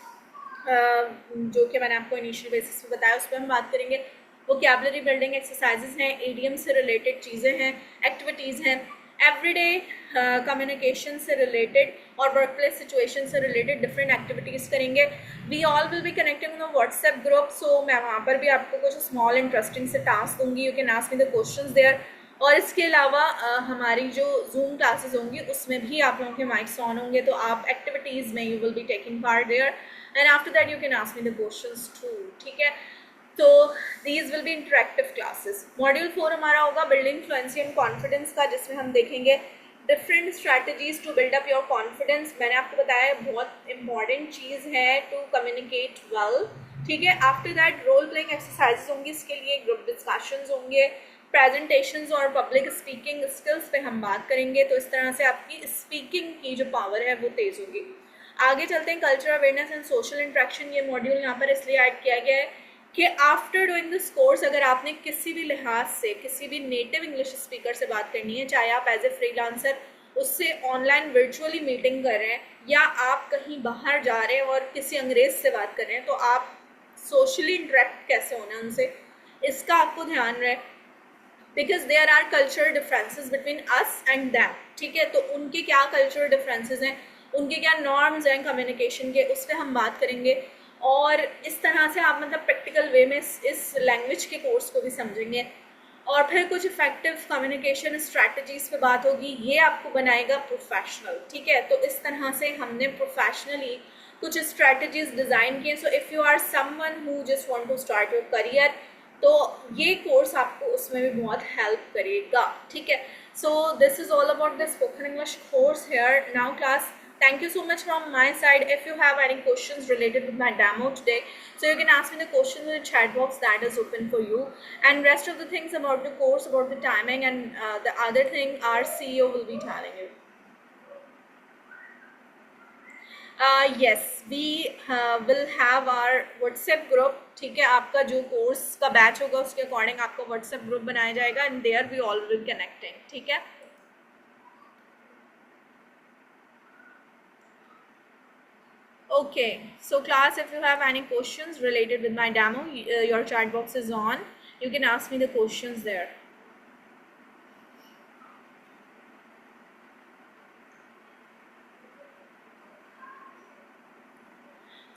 जो कि मैंने आपको इनिशियल बेसिस पे बताया, उस पर हम बात करेंगे. वोकैबुलरी बिल्डिंग एक्सरसाइजेज हैं, ईडियम से रिलेटेड चीज़ें हैं, एक्टिविटीज़ हैं, एवरीडे कम्युनिकेशन से रिलेटेड और वर्क प्लेस सिचुएशन से रिलेटेड डिफरेंट एक्टिविटीज़ करेंगे. We all will be connecting in WhatsApp group, so मैं वहाँ पर भी आपको कुछ स्मॉल इंटरेस्टिंग से टास्क दूंगी. You can ask me the questions there. और इसके अलावा हमारी जो जूम क्लासेस होंगी उसमें भी आप लोगों के माइक्स ऑन होंगे, तो आप एक्टिविटीज़ में you will be taking part there and after that you can ask me the questions too. ठीक है, तो these will be interactive classes. Module 4 हमारा होगा बिल्डिंग फ्लुएंसी एंड कॉन्फिडेंस का, जिसमें हम देखेंगे different strategies to build up your confidence. मैंने आपको बताया बहुत इंपॉर्टेंट चीज़ है टू कम्युनिकेट वेल. ठीक है, after that role playing exercises होंगी, इसके लिए ग्रुप डिस्कशंस होंगे, प्रेजेंटेशंस और पब्लिक स्पीकिंग स्किल्स पे हम बात करेंगे. तो इस तरह से आपकी स्पीकिंग की जो पावर है वो तेज़ होगी. आगे चलते हैं, culture awareness and social interaction. ये मॉड्यूल यहाँ पर इसलिए ऐड किया गया है कि आफ्टर डूइंग दिस कोर्स अगर आपने किसी भी लिहाज से किसी भी नेटिव इंग्लिश स्पीकर से बात करनी है, चाहे आप एज ए फ्रीलांसर उससे ऑनलाइन वर्चुअली मीटिंग कर रहे हैं या आप कहीं बाहर जा रहे हैं और किसी अंग्रेज से बात कर रहे हैं, तो आप सोशली इंटरेक्ट कैसे होना है उनसे, इसका आपको ध्यान रहे. Because there are cultural differences between us and them. ठीक है, तो उनके क्या कल्चरल डिफरेंसेस हैं, उनके क्या नॉर्म्स हैं कम्युनिकेशन के, उस पर हम बात करेंगे. और इस तरह से आप मतलब प्रैक्टिकल वे में इस लैंग्वेज के कोर्स को भी समझेंगे. और फिर कुछ इफेक्टिव कम्युनिकेशन स्ट्रैटेजीज पे बात होगी, ये आपको बनाएगा प्रोफेशनल. ठीक है, तो इस तरह से हमने प्रोफेशनली कुछ स्ट्रैटेजीज डिज़ाइन किए. So if you are someone who just want to start your career, तो ये कोर्स आपको उसमें भी बहुत हेल्प करेगा. ठीक है, so this is all about the spoken English course here now class. Thank you so much from my side. If you have any questions related with my demo today, so you can ask me the question in the chat box that is open for you. And rest of the things about the course, about the timing and the other thing our CEO will be telling you. Yes, we will have our WhatsApp group. ठीक है, आपका जो course का batch होगा उसके according आपका WhatsApp group बनाया जाएगा and there we all will be connecting. ठीक है. Okay, so class, if you have any questions related with my demo, your chat box is on. You can ask me the questions there.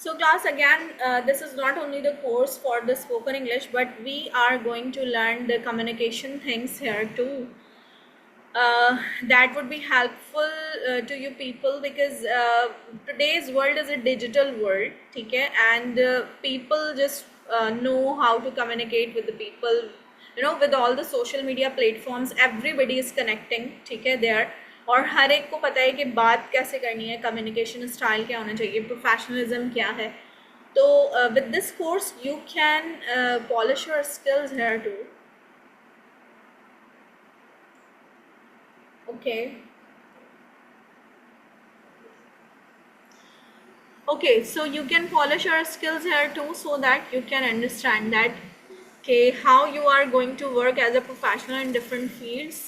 So class, again, this is not only the course for the spoken English, but we are going to learn the communication things here too. That would be helpful to you people, because today's world is a digital world. ठीक है, and people just know how to communicate with the people, you know, with all the social media platforms everybody is connecting. ठीक है, there, और हर एक को पता है कि बात कैसे करनी है, कम्युनिकेशन स्टाइल क्या होना चाहिए, प्रोफेशनलिज्म क्या है. तो with this course you can polish your skills here too. Okay, so you can polish your skills here too, so that you can understand that how you are going to work as a professional in different fields.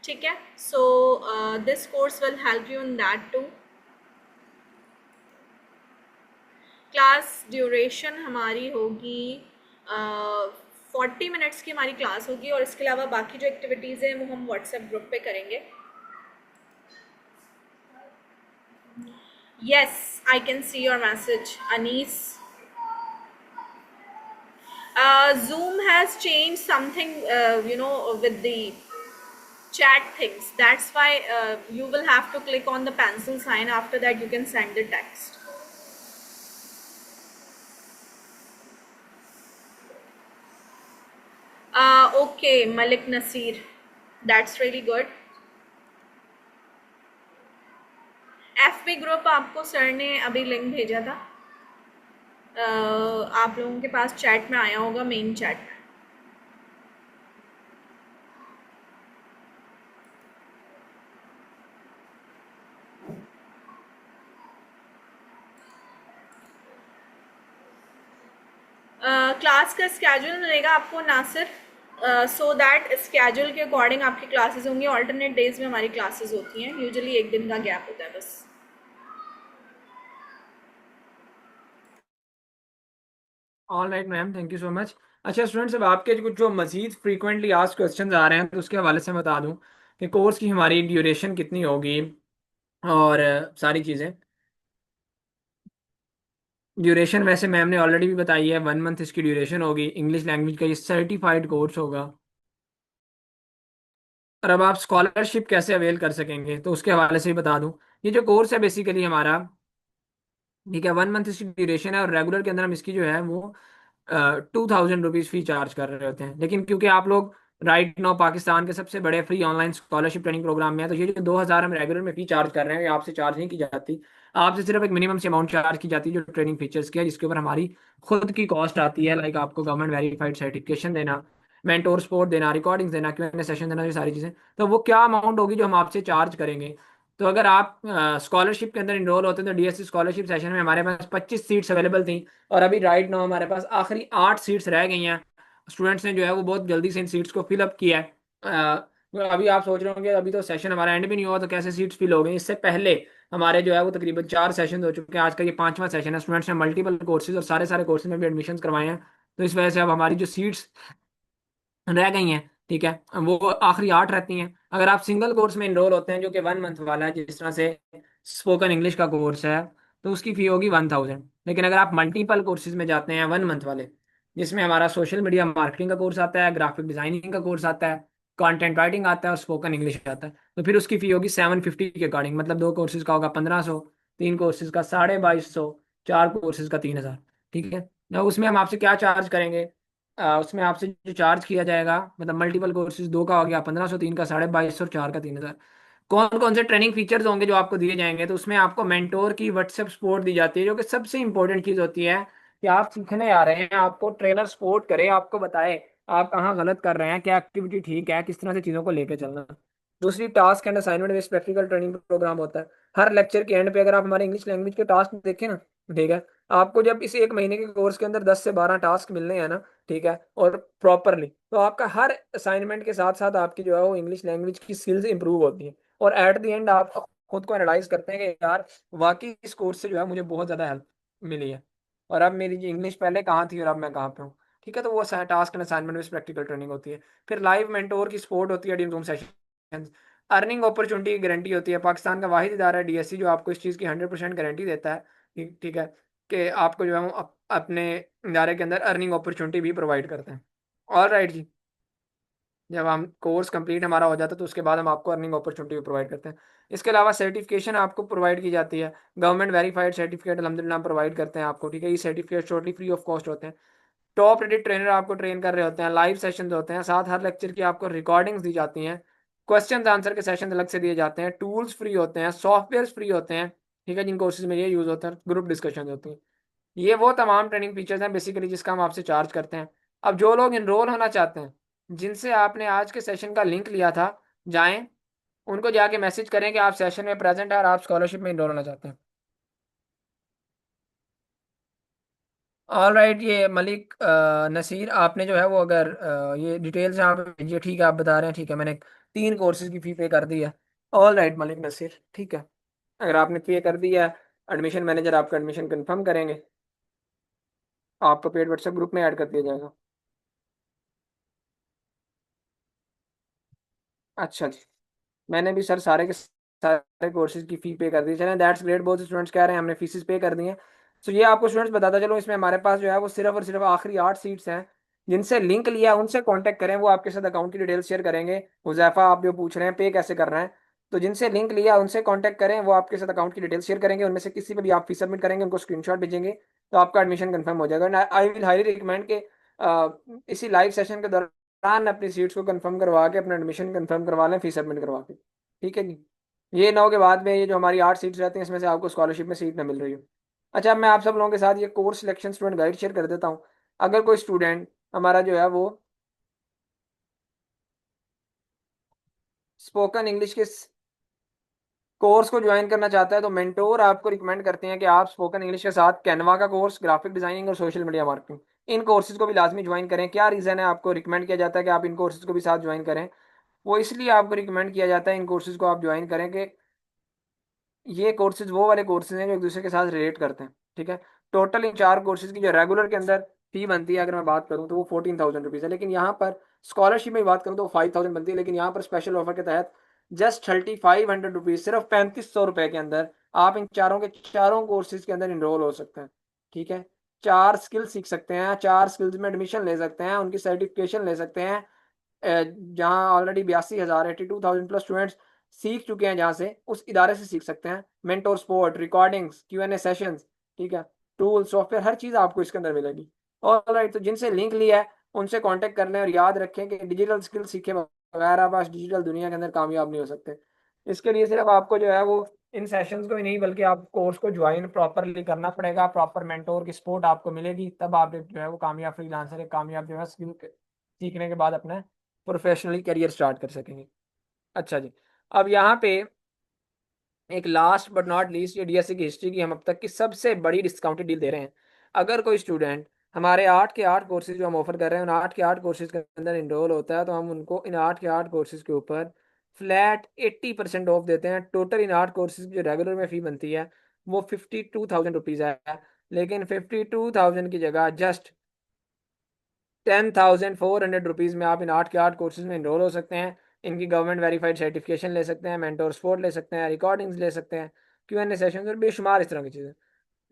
ठीक है, so this course will help you in that too. Class duration हमारी होगी 40 minutes की हमारी class होगी, और इसके अलावा बाकी जो एक्टिविटीज़ हैं वो हम व्हाट्सएप ग्रुप पे करेंगे. Yes, I can see your message, Anis. Zoom has changed something, you know, with the chat things. That's why you will have to click on the pencil sign. After that, you can send the text. Okay, Malik Nasir, that's really good. FB group आपको sir ने अभी link भेजा था, आप लोगों के पास chat में आया होगा, मेन चैट में. क्लास का स्केड्यूल मिलेगा आपको नासिर, सो दैट स्केड्यूल के अकॉर्डिंग आपकी क्लासेस होंगी. ऑल्टरनेट डेज में हमारी क्लासेस होती हैं, यूजुअली एक दिन का गैप होता है बस. All right ma'am, thank you so much. अच्छा स्टूडेंट्स, अब आपके कुछ जो मजीद फ्रीक्वेंटली आस्क्ड क्वेश्चंस आ रहे हैं तो उसके हवाले से मैं बता दूं कि कोर्स की हमारी ड्यूरेशन कितनी होगी और सारी चीज़ें। ड्यूरेशन वैसे मैम ने ऑलरेडी भी बताई है, 1 मंथ इसकी ड्यूरेशन होगी। इंग्लिश लैंग्वेज का ये सर्टिफाइड कोर्स होगा। और अब आप स्कॉलरशिप कैसे अवेल कर सकेंगे तो उसके हवाले से भी बता दूं। ये जो कोर्स है बेसिकली हमारा, ठीक है, 1 मंथ इसकी ड्यूरेशन है और रेगुलर के अंदर हम इसकी जो है वो 2,000 रुपीज़ फी चार्ज कर रहे होते हैं। लेकिन क्योंकि आप लोग राइट नाउ पाकिस्तान के सबसे बड़े free online scholarship training program में है, तो ये जो 2,000 हम रेगुलर में फी चार्ज कर रहे हैं ये आपसे चार्ज नहीं की जाती। आपसे सिर्फ एक मिनिमम से अमाउंट चार्ज की जाती है जो ट्रेनिंग फीचर्स की है, जिसके ऊपर हमारी खुद की कॉस्ट आती है। लाइक आपको गवर्नमेंट वेरीफाइड सर्टिफिकेशन देना, मेंटोर सपोर्ट देना, रिकॉर्डिंग्स देना, Q&A सेशन देना, ये सारी चीज़ें। तो वो क्या अमाउंट होगी जो हम आपसे चार्ज करेंगे। तो अगर आप स्कॉलरशिप के अंदर इनरोल होते हैं तो डीएससी स्कॉलरशिप सेशन में हमारे पास 25 सीट्स अवेलेबल थी और अभी राइट नाउ हमारे पास आखिरी 8 सीट्स रह गई हैं। स्टूडेंट्स ने जो है वो बहुत जल्दी से इन सीट्स को फिलअप किया है। अभी आप सोच रहे होंगे अभी तो सेशन हमारा एंड भी नहीं हुआ तो कैसे सीट्स फिल हो गई। इससे पहले हमारे जो है वो तकरीबन 4 सेशन हो चुके हैं। आज का ये 5वां सेशन है। स्टूडेंट्स ने मल्टीपल कोर्सेज और सारे सारे कोर्सेज में भी एडमिशन करवाए हैं। तो इस वजह से अब हमारी जो सीट्स रह गई हैं, ठीक है, वो आखिरी 8 रहती हैं। अगर आप सिंगल कोर्स में इनरोल होते हैं जो कि 1 मंथ वाला है, जिस तरह से स्पोकन इंग्लिश का कोर्स है, तो उसकी फी होगी 1,000। लेकिन अगर आप मल्टीपल कोर्सेज में जाते हैं 1 मंथ वाले, जिसमें हमारा सोशल मीडिया मार्केटिंग का कोर्स आता है, ग्राफिक डिजाइनिंग का कोर्स आता है, कंटेंट राइटिंग आता है और स्पोकन इंग्लिश आता है, तो फिर उसकी फी होगी 750 के अकॉर्डिंग। मतलब 2 कोर्सेज का होगा 1,500, 3 कोर्सेज का 2,250, 4 कोर्सेज का 3,000। ठीक है। now उसमें हम आपसे क्या चार्ज करेंगे, उसमें आपसे जो चार्ज किया जाएगा, मतलब मल्टीपल कोर्सेज 2 का हो गया 1,500, 3 का 2,250 और 4 का 3,000। कौन कौन से ट्रेनिंग फीचर्स होंगे जो आपको दिए जाएंगे, तो उसमें आपको मेंटोर की व्हाट्सएप सपोर्ट दी जाती है, जो कि सबसे इंपॉर्टेंट चीज़ होती है कि आप सीखने आ रहे हैं, आपको ट्रेनर सपोर्ट करे, आपको बताए आप कहाँ गलत कर रहे हैं, क्या एक्टिविटी ठीक है, किस तरह से चीज़ों को लेकर चलना। दूसरी, task and assignment based practical training program होता है। हर लेक्चर के एंड पे अगर आप हमारे इंग्लिश लैंग्वेज के टास्क देखें ना, ठीक है, आपको जब इस 1 महीने के कोर्स के अंदर 10 से 12 टास्क मिलने हैं ना, ठीक है, और प्रॉपरली, तो आपका हर असाइनमेंट के साथ साथ आपकी जो है वो इंग्लिश लैंग्वेज की स्किल्स इंप्रूव होती है। और एट द एंड आप खुद को एनालाइज करते हैं कि यार वाकई इस कोर्स से जो है मुझे बहुत ज़्यादा हेल्प मिली है, और अब मेरी इंग्लिश पहले कहाँ थी और अब मैं कहाँ पे हूँ। ठीक है, तो वो टास्क एंड असाइनमेंट में प्रैक्टिकल ट्रेनिंग होती है। फिर लाइव मेंटोर की सपोर्ट होती है during room session. Earning opportunity की गारंटी होती है। पाकिस्तान का वाहिद इदारा है डीएससी जो आपको इस चीज़ की 100% गारंटी देता है। ठीक ठीक है, कि आपको जो है वो अपने इदारे के अंदर अर्निंग अपॉर्चुनिटी भी प्रोवाइड करते हैं। ऑल राइट जी। जब हम कोर्स कंप्लीट हमारा हो जाता है तो उसके बाद हम आपको अर्निंग अपॉर्चुनिटी भी प्रोवाइड करते हैं। इसके अलावा सर्टिफिकेशन आपको प्रोवाइड की जाती है। गवर्नमेंट वेरीफाइड सर्टिफिकेट अल्हम्दुलिल्लाह हम प्रोवाइड करते हैं आपको। ठीक है, ये certificate totally free of cost होते हैं। टॉप रेटेड ट्रेनर आपको ट्रेन कर रहे होते हैं। लाइव सेशंस होते हैं, साथ हर लेक्चर की आपको रिकॉर्डिंग्स दी जाती हैं। क्वेश्चन आंसर के सेशन अलग से दिए जाते हैं। टूल्स फ्री होते हैं, सॉफ्टवेयर फ्री होते हैं, ठीक है, जिन कोर्सेज में ये यूज़ होता है। ग्रुप डिस्कशन होती हैं। ये वो तमाम ट्रेनिंग फीचर्स हैं बेसिकली जिसका हम आपसे चार्ज करते हैं। अब जो लोग इनरोल होना चाहते हैं, जिनसे आपने आज के सेशन का लिंक लिया था, जाएं उनको जाके मैसेज करें कि आप सेशन में प्रेजेंट हैं और आप स्कॉलरशिप में इनरोल होना चाहते हैं। ऑल राइट, ये मलिक नसीर, आपने जो है वो अगर ये डिटेल्स यहाँ पे भेजिए। ठीक है, आप बता रहे हैं, ठीक है, मैंने 3 कोर्सेज की फी पे कर दी है। ऑल राइट मलिक नसीर, ठीक है, अगर आपने पे कर दिया है, एडमिशन मैनेजर आपका एडमिशन कंफर्म करेंगे, आपको पेड व्हाट्सएप ग्रुप में ऐड कर दिया जाएगा। अच्छा जी, मैंने भी सर सारे के सारे कोर्सेज की फी पे कर दी। चलें, दैट्स ग्रेट, बहुत से स्टूडेंट्स कह रहे हैं हमने फीसेस पे कर दी हैं। सो ये आपको स्टूडेंट्स बताता चलो, इसमें हमारे पास जो है वो सिर्फ और सिर्फ आखिरी 8 सीट्स हैं। जिनसे लिंक लिया उनसे कांटेक्ट करें, वो आपके साथ अकाउंट की डिटेल्स शेयर करेंगे। हुजैफा, आप जो पूछ रहे हैं पे कैसे करना है, तो जिनसे लिंक लिया उनसे कांटेक्ट करें, वो आपके साथ अकाउंट की डिटेल्स शेयर करेंगे। उनमें से किसी पे भी आप फीस सबमिट करेंगे, उनको स्क्रीनशॉट भेजेंगे, तो आपका एडमिशन कंफर्म हो जाएगा। आई विल हाईली रिकमेंड के इसी लाइव सेशन के दौरान अपनी सीट्स को कंफर्म करवा के अपना एडमिशन कंफर्म करवा लें, फीस सबमिट करवा के। ठीक है जी। ये ना हो के बाद में ये जो हमारी 8 सीट्स रहती हैं इसमें से आपको स्कॉलरशिप में सीट ना मिल रही हो। अच्छा, अब मैं आप सब लोगों के साथ ये course selection student guide share कर देता हूँ। अगर कोई स्टूडेंट हमारा जो है वो स्पोकन इंग्लिश के कोर्स को ज्वाइन करना चाहता है, तो मेंटोर आपको रिकमेंड करते हैं कि आप स्पोकन इंग्लिश के साथ कैनवा का कोर्स, ग्राफिक डिजाइनिंग और सोशल मीडिया मार्केटिंग, इन कोर्सेज को भी लाजमी ज्वाइन करें। क्या रीज़न है आपको रिकमेंड किया जाता है कि आप इन कोर्सेज को भी साथ ज्वाइन करें? वो इसलिए आपको रिकमेंड किया जाता है इन कोर्सेज को आप ज्वाइन करें कि ये कोर्सेज वो वाले कोर्सेज हैं जो एक दूसरे के साथ रिलेट करते हैं। ठीक है, टोटल इन 4 कोर्सेज की जो रेगुलर के अंदर फी बनती है, अगर मैं बात करूँ तो वो 14,000 रुपीज़ है। लेकिन यहाँ पर स्कॉलरशिप में बात करूँ तो 5,000 बनती है। लेकिन यहाँ पर स्पेशल ऑफर के तहत जस्ट 3,500 रुपीज़, सिर्फ 3,500 रुपये के अंदर आप इन चारों के चारों कोर्सेज के अंदर इनरोल हो सकते हैं। ठीक है, 4 स्किल सीख सकते हैं, 4 स्किल्स में एडमिशन ले सकते हैं, उनकी सर्टिफिकेशन ले सकते हैं। जहाँ ऑलरेडी 82,000 82,000 प्लस स्टूडेंट्स सीख चुके हैं, जहाँ से उस इदारे से सीख सकते हैं। Mentor support, recordings, Q&A sessions, ठीक है, टूल सॉफ्टवेयर, हर चीज़ आपको इसके अंदर मिलेगी। ऑलराइट, तो जिनसे लिंक लिया है उनसे कांटेक्ट कर लें, और याद रखें कि डिजिटल स्किल सीखे बगैर आप आज डिजिटल दुनिया के अंदर कामयाब नहीं हो सकते। इसके लिए सिर्फ आपको जो है वो इन सेशंस को ही नहीं, बल्कि आप कोर्स को ज्वाइन प्रॉपरली करना पड़ेगा, प्रॉपर मेंटोर की सपोर्ट आपको मिलेगी, तब आप जो है वो कामयाब फ्रीलांसर, कामयाब जो है स्किल सीखने के बाद अपना प्रोफेशनली करियर स्टार्ट कर सकेंगे। अच्छा जी, अब यहाँ पे एक लास्ट बट नॉट लीस्ट, ये डीएससी की हिस्ट्री की हम अब तक की सबसे बड़ी डिस्काउंटेड डील दे रहे हैं। अगर कोई स्टूडेंट हमारे 8 के 8 कोर्सेज जो हम ऑफर कर रहे हैं, उन 8 के 8 कोर्सेज के अंदर इनरोल होता है, तो हम उनको इन 8 के 8 कोर्सेज के ऊपर फ्लैट 80% ऑफ देते हैं। टोटल इन 8 कोर्सेज की जो रेगुलर में फ़ी बनती है वो 52,000 रुपीज़ है। लेकिन 52,000 की जगह जस्ट 10,400 रुपीज़ में आप इन 8 के 8 कोर्सेज में इनरोल हो सकते हैं। इनकी गवर्नमेंट वेरीफाइड सर्टिफिकेशन ले सकते हैं, मेंटोर सपोर्ट ले सकते हैं, रिकॉर्डिंग्स ले सकते हैं, Q&A सेशंस और बेशुमार इस तरह की चीज़ें।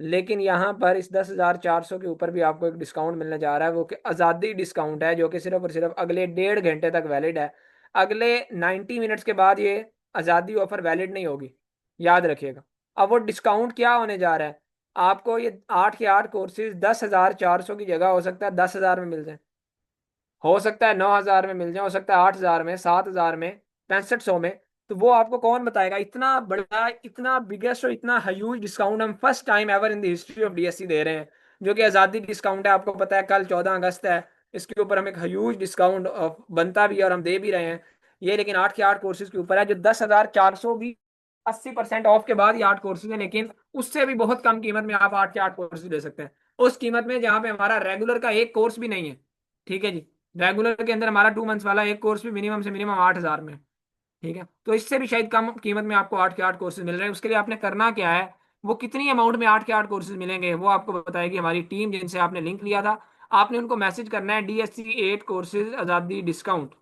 लेकिन यहाँ पर इस 10,400 के ऊपर भी आपको एक डिस्काउंट मिलने जा रहा है, वो कि आज़ादी डिस्काउंट है, जो कि सिर्फ और सिर्फ अगले 1.5 घंटे तक वैलिड है। अगले 90 मिनट्स के बाद ये आज़ादी ऑफर वैलिड नहीं होगी, याद रखिएगा। अब वो डिस्काउंट क्या होने जा रहा है, आपको ये 8 के 8 कोर्सेज 10,400 की जगह हो सकता है 10,000 में मिल जाए, हो सकता है 9,000 में मिल जाए, हो सकता है 8,000 में, 7,000 में, 6500 में। तो वो आपको कौन बताएगा, इतना बड़ा, इतना बिगेस्ट और इतना ह्यूज डिस्काउंट हम first time ever in the history of DSC दे रहे हैं, जो कि आज़ादी डिस्काउंट है। आपको पता है कल 14 अगस्त है, इसके ऊपर हम एक ह्यूज डिस्काउंट बनता भी है और हम दे भी रहे हैं ये। लेकिन 8 के 8 कोर्सेज के ऊपर है, जो 10,400 भी 80% ऑफ के बाद ये 8 कोर्सेज है। लेकिन उससे भी बहुत कम कीमत में आप 8 के 8 कोर्सेज ले सकते हैं, उस कीमत में जहाँ पे हमारा रेगुलर का एक कोर्स भी नहीं है। ठीक है जी, रेगुलर के अंदर हमारा 2 मंथ्स वाला एक कोर्स भी मिनिमम से मिनिमम 8,000 में। ठीक है, तो इससे भी शायद कम कीमत में आपको 8 के 8 कोर्सेज मिल रहे हैं। उसके लिए आपने करना क्या है, वो कितनी अमाउंट में 8 के 8 कोर्सेज मिलेंगे वो आपको बताएगी हमारी टीम, जिनसे आपने लिंक लिया था। आपने उनको मैसेज करना है DSC 8 कोर्सेज आज़ादी डिस्काउंट।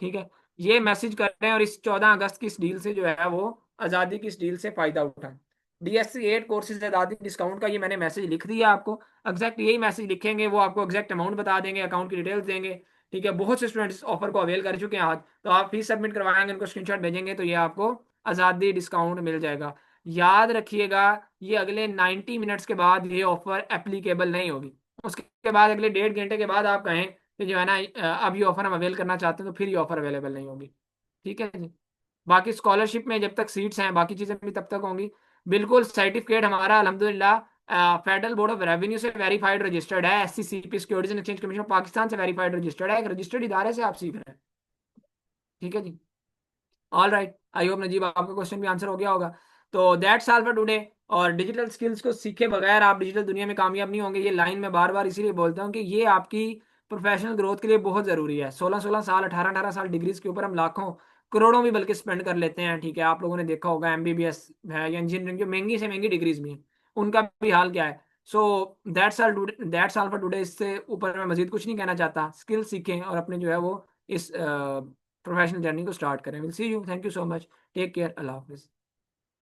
ठीक है, ये मैसेज कर रहे हैं और इस 14 अगस्त की इस डील से जो है वो आज़ादी की इस डील से फायदा उठाएं। DSC 8 कोर्सेज आज़ादी डिस्काउंट का ये मैंने मैसेज लिख दिया आपको। एग्जैक्ट यही मैसेज लिखेंगे, वो आपको एग्जैक्ट अमाउंट बता देंगे, अकाउंट की डिटेल्स देंगे। ठीक है, बहुत से स्टूडेंट्स इस ऑफर को अवेल कर चुके हैं आज, तो आप फीस सबमिट करवाएंगे, उनको स्क्रीनशॉट भेजेंगे, तो ये आपको आज़ादी डिस्काउंट मिल जाएगा। याद रखिएगा, ये अगले 90 मिनट्स के बाद ये ऑफर एप्लीकेबल नहीं होगी। उसके बाद अगले 1.5 घंटे के बाद आप कहें कि जो है ना अब ये ऑफर हम अवेल करना चाहते हैं, तो फिर ये ऑफर अवेलेबल नहीं होगी। ठीक है जी, बाकी स्कॉलरशिप में जब तक सीट्स हैं बाकी चीज़ें भी तब तक होंगी। बिल्कुल, सर्टिफिकेट हमारा अल्हम्दुलिल्लाह फेडरल बोर्ड ऑफ रेवेन्यू से वेरीफाइड रजिस्टर्ड है, SCCP securities and exchange commission of Pakistan से वेरीफाइड रजिस्टर्ड है, एक रजिस्टर्ड इदारे से आप सीख रहे हैं। ठीक है जी, all right, I hope Najeeb आपका क्वेश्चन भी आंसर हो गया होगा। तो दैट्स ऑल फॉर टुडे। और डिजिटल स्किल्स को सीखे बगैर आप डिजिटल दुनिया में कामयाब नहीं होंगे, ये लाइन में बार बार इसीलिए बोलता हूँ कि ये आपकी प्रोफेशनल ग्रोथ के लिए बहुत ज़रूरी है। 16-16 साल, 18-18 साल डिग्रीज के ऊपर हम लाखों करोड़ों भी बल्कि स्पेंड कर लेते हैं। ठीक है, आप लोगों ने देखा होगा MBBS है या इंजीनियरिंग, जो महंगी से महंगी डिग्रीज भी हैं, उनका भी हाल क्या है। So that's all for today. इससे ऊपर मैं मजीद कुछ नहीं कहना चाहता। स्किल सीखें और अपने जो है वो इस प्रोफेशनल जर्नी को स्टार्ट करें। Will see you, thank you so much, take care, अल्लाह हाफिज़।